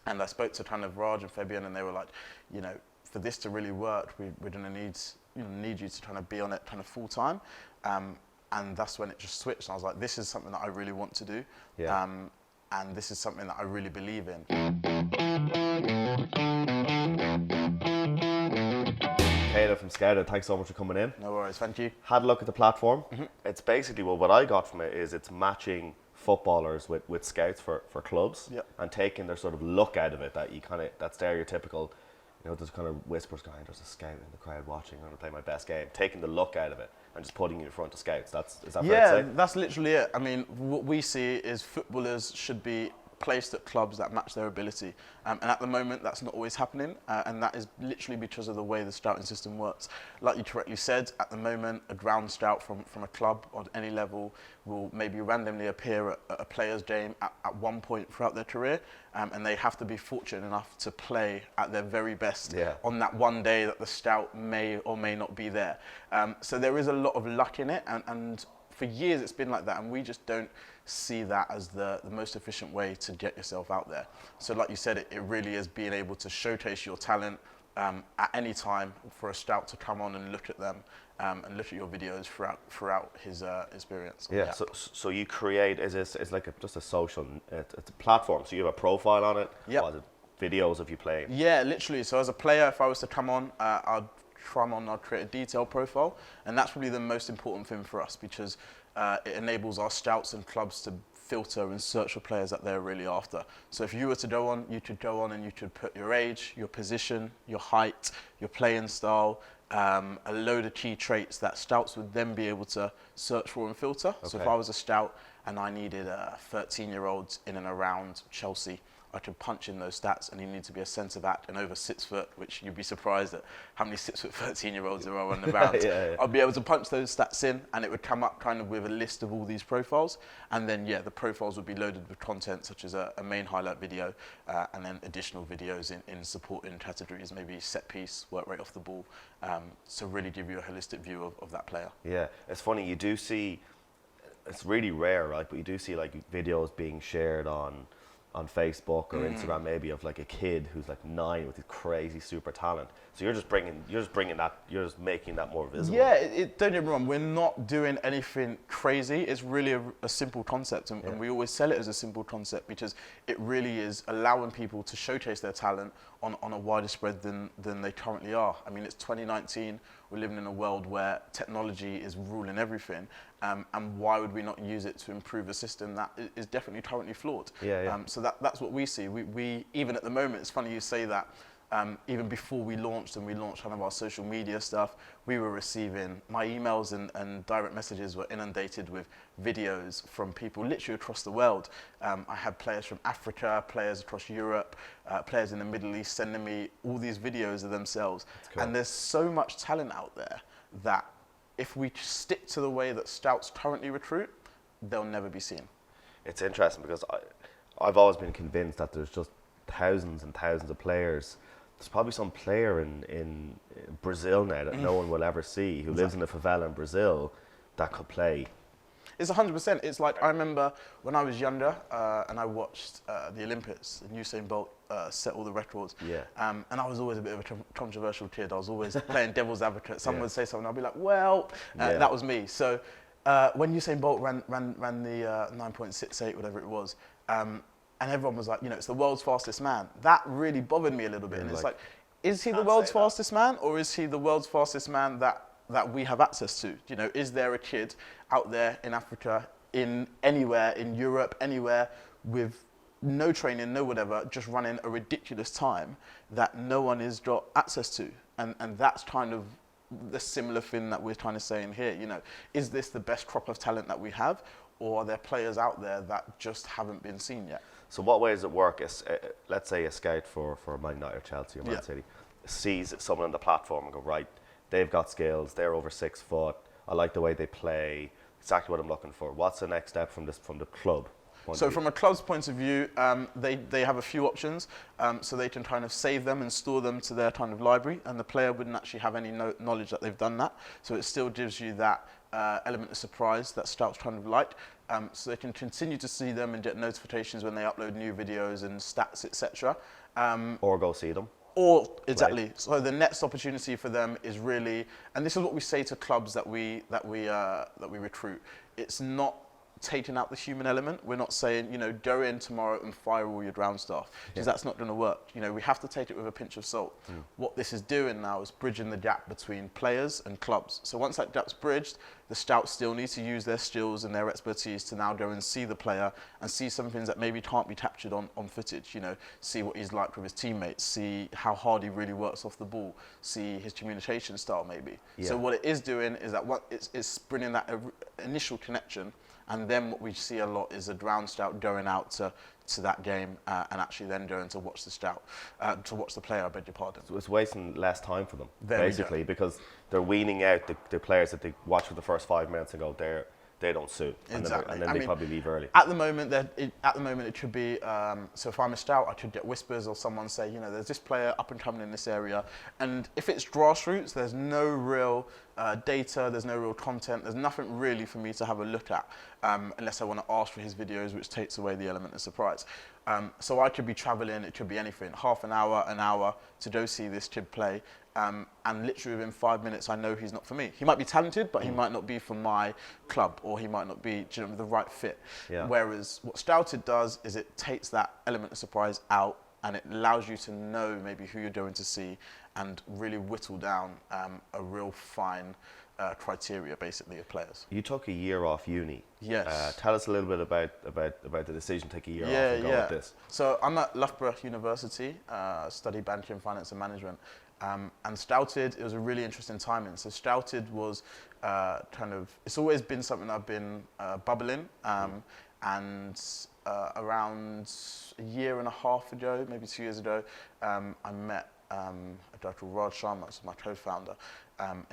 And I spoke to kind of Raj and Fabian, and they were like, you know, for this to really work, we're going to need you to kind of be on it kind of full time. And that's when it just switched. And I was like, this is something that I really want to do. Yeah. And this is something that I really believe in. Keita from Skouted, thanks so much for coming in. No worries, thank you. Had a look at the platform. It's basically, well, what I got from it is it's matching footballers with scouts for clubs, and taking their sort of look out of it, that stereotypical, you know, there's kind of whispers going, there's a scout in the crowd watching, I'm going to play my best game. Taking the look out of it and just putting you in front of scouts. Is that fair to say? That's literally it. I mean, what we see is footballers should be placed at clubs that match their ability. And at the moment, that's not always happening. And that is literally because of the way the scouting system works. Like you correctly said, at the moment, a ground scout from a club on any level will maybe randomly appear at a player's game at one point throughout their career. And they have to be fortunate enough to play at their very best on that one day that the scout may or may not be there. So there is a lot of luck in it. And for years it's been like that, and we just don't see that as the most efficient way to get yourself out there. So like you said, it really is being able to showcase your talent at any time for a scout to come on and look at them and look at your videos throughout his experience. Yeah, so you create, it's like just a social, it's a platform, so you have a profile on it? Yeah. What, videos of you playing? Yeah, literally. So as a player, if I was to come on, I'd create a detailed profile, and that's really the most important thing for us, because it enables our scouts and clubs to filter and search for players that they're really after. So if you were to go on, you could go on and you could put your age, your position, your height, your playing style, a load of key traits that scouts would then be able to search for and filter. Okay. So if I was a scout and I needed 13-year-olds in and around Chelsea, I could punch in those stats, and you need to be a centre back and over 6 foot, which you'd be surprised at how many 6 foot 13-year-olds there are running around. I'd be able to punch those stats in, and it would come up kind of with a list of all these profiles. And then, the profiles would be loaded with content such as a main highlight video, and then additional videos in supporting categories, maybe set piece, work rate off the ball, to really give you a holistic view of that player. Yeah, it's funny, you do see, it's really rare, right? But you do see like videos being shared on Facebook or Instagram, maybe, of like a kid who's like 9 with his crazy super talent. So you're just making that more visible. Yeah, don't get me wrong, we're not doing anything crazy. It's really a simple concept, and we always sell it as a simple concept, because it really is allowing people to showcase their talent on a wider spread than they currently are. I mean, it's 2019, we're living in a world where technology is ruling everything, and why would we not use it to improve a system that is definitely currently flawed? So that's what we see. We even at the moment, it's funny you say that, even before we launched kind of our social media stuff, we were receiving, my emails and direct messages were inundated with videos from people literally across the world. I had players from Africa, players across Europe, players in the Middle East sending me all these videos of themselves. Cool. And there's so much talent out there that if we stick to the way that scouts currently recruit, they'll never be seen. It's interesting, because I've always been convinced that there's just thousands and thousands of players. There's probably some player in Brazil now that no one will ever see, who lives in a favela in Brazil, that could play. It's 100%. It's like, I remember when I was younger and I watched the Olympics, and Usain Bolt set all the records. And I was always a bit of a controversial kid. I was always playing devil's advocate. Someone would say something, I'd be like, well, that was me. So when Usain Bolt ran the 9.68, whatever it was, and everyone was like, it's the world's fastest man. That really bothered me a little bit. And it's like, is he the world's fastest man, or is he the world's fastest man that we have access to? Is there a kid out there in Africa, in anywhere, in Europe, anywhere, with no training, no whatever, just running a ridiculous time that no one has got access to? And that's kind of the similar thing that we're trying to say in here. Is this the best crop of talent that we have, or are there players out there that just haven't been seen yet? So what way does it work? Let's say a scout for Man United or Chelsea or Man City sees someone on the platform and go, right, they've got skills, they're over 6 foot, I like the way they play, exactly what I'm looking for. What's the next step from the club? So from a club's point of view, they have a few options. So they can kind of save them and store them to their kind of library, and the player wouldn't actually have any knowledge that they've done that. So it still gives you that element of surprise that scouts kind of like. so they can continue to see them and get notifications when they upload new videos and stats, etc. Or go see them. Or exactly. Right. So the next opportunity for them is really, and this is what we say to clubs that we recruit. It's not taking out the human element. We're not saying, you know, go in tomorrow and fire all your ground staff, because that's not going to work. You know, we have to take it with a pinch of salt. What this is doing now is bridging the gap between players and clubs. So once that gap's bridged, the scouts still need to use their skills and their expertise to now go and see the player and see some things that maybe can't be captured on footage. You know, see what he's like with his teammates, see how hard he really works off the ball, see his communication style maybe. So what it is doing is that it's bringing that initial connection. And then what we see a lot is a ground scout going out to that game and actually then going to watch the player, I beg your pardon. So it's wasting less time for them, basically, because they're weaning out the players that they watch for the first 5 minutes and go, they don't suit. Exactly. And then they probably leave early. At the moment, it could be, so if I'm a scout, I could get whispers or someone say, you know, there's this player up and coming in this area. And if it's grassroots, there's no real data, there's no real content, there's nothing really for me to have a look at, unless I want to ask for his videos, which takes away the element of surprise. So I could be traveling, it could be anything, half an hour to go see this kid play. And literally within 5 minutes, I know he's not for me. He might be talented, but he might not be for my club, or he might not be, you know, the right fit. Whereas what Skouted does is it takes that element of surprise out, and it allows you to know maybe who you're going to see and really whittle down a real fine criteria, basically, of players. You took a year off uni. Yes. Tell us a little bit about the decision to take a year off and go with this. So I'm at Loughborough University, study banking, finance and management. And Skouted, it was a really interesting timing. So Skouted was it's always been something I've been bubbling. And around a year and a half ago, maybe 2 years ago, I met a guy called Raj Sharma, who's my co-founder.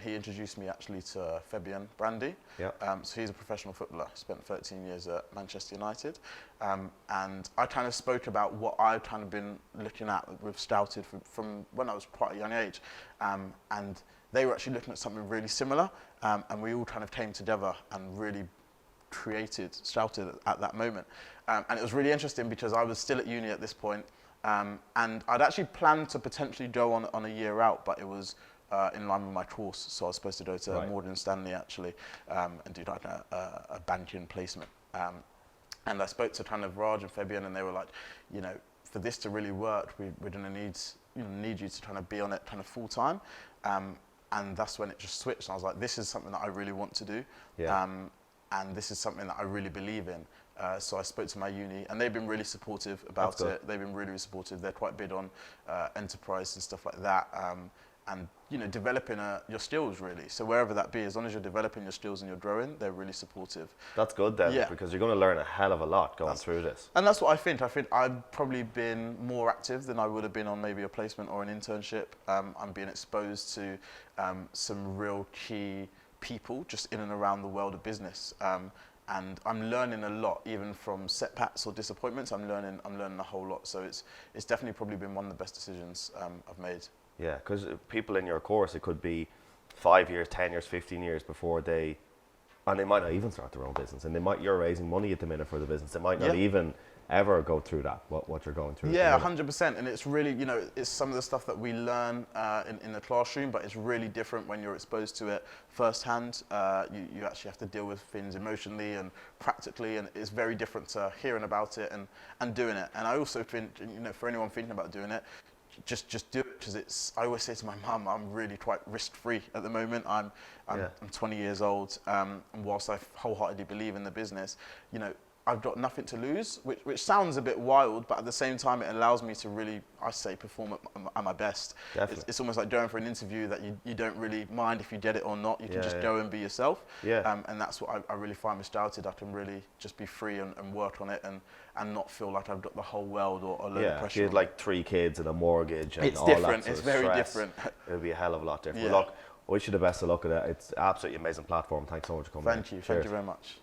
He introduced me actually to Fabian Brandy. So he's a professional footballer, spent 13 years at Manchester United. And I kind of spoke about what I've kind of been looking at with Skouted from when I was quite a young age. And they were actually looking at something really similar. And we all kind of came together and really created Skouted at that moment. And it was really interesting because I was still at uni at this point. And I'd actually planned to potentially go on a year out, but it was in line with my course. So I was supposed to go to Morgan Stanley actually and do like a banking placement. And I spoke to kind of Raj and Fabian, and they were like, you know, for this to really work, we're going to need you to kind of be on it kind of full time. And that's when it just switched. And I was like, this is something that I really want to do. And this is something that I really believe in. So I spoke to my uni, and they've been really supportive about it. They've been really supportive. They're quite big on enterprise and stuff like that. And you know, developing your skills really. So wherever that be, as long as you're developing your skills and you're growing, they're really supportive. That's good then, because you're going to learn a hell of a lot going through this. And that's what I think. I think I've probably been more active than I would have been on maybe a placement or an internship. I'm being exposed to some real key people just in and around the world of business. And I'm learning a lot, even from setbacks or disappointments. I'm learning a whole lot. So it's definitely probably been one of the best decisions I've made. Yeah, because people in your course, it could be 5 years, 10 years, 15 years before they might not even start their own business, and you're raising money at the minute for the business. They might not even ever go through that, what you're going through. Yeah, 100%. And it's really, you know, it's some of the stuff that we learn in the classroom, but it's really different when you're exposed to it firsthand. You actually have to deal with things emotionally and practically, and it's very different to hearing about it and doing it. And I also think, you know, for anyone thinking about doing it, just do it, because I always say to my mum, I'm really quite risk-free at the moment. I'm 20 years old, and whilst I wholeheartedly believe in the business, you know, I've got nothing to lose, which sounds a bit wild, but at the same time, it allows me to really, I say, perform at my best. It's almost like going for an interview that you don't really mind if you get it or not. You can just go and be yourself. And that's what I really find with Skouted. I can really just be free and work on it and not feel like I've got the whole world or a load of pressure. You had like 3 kids and a mortgage and it's all different. that sort It's of very stress. different. It'll be a hell of a lot different. Look, I wish you the best of luck with it. It's an absolutely amazing platform. Thanks so much for coming. Thank you very much.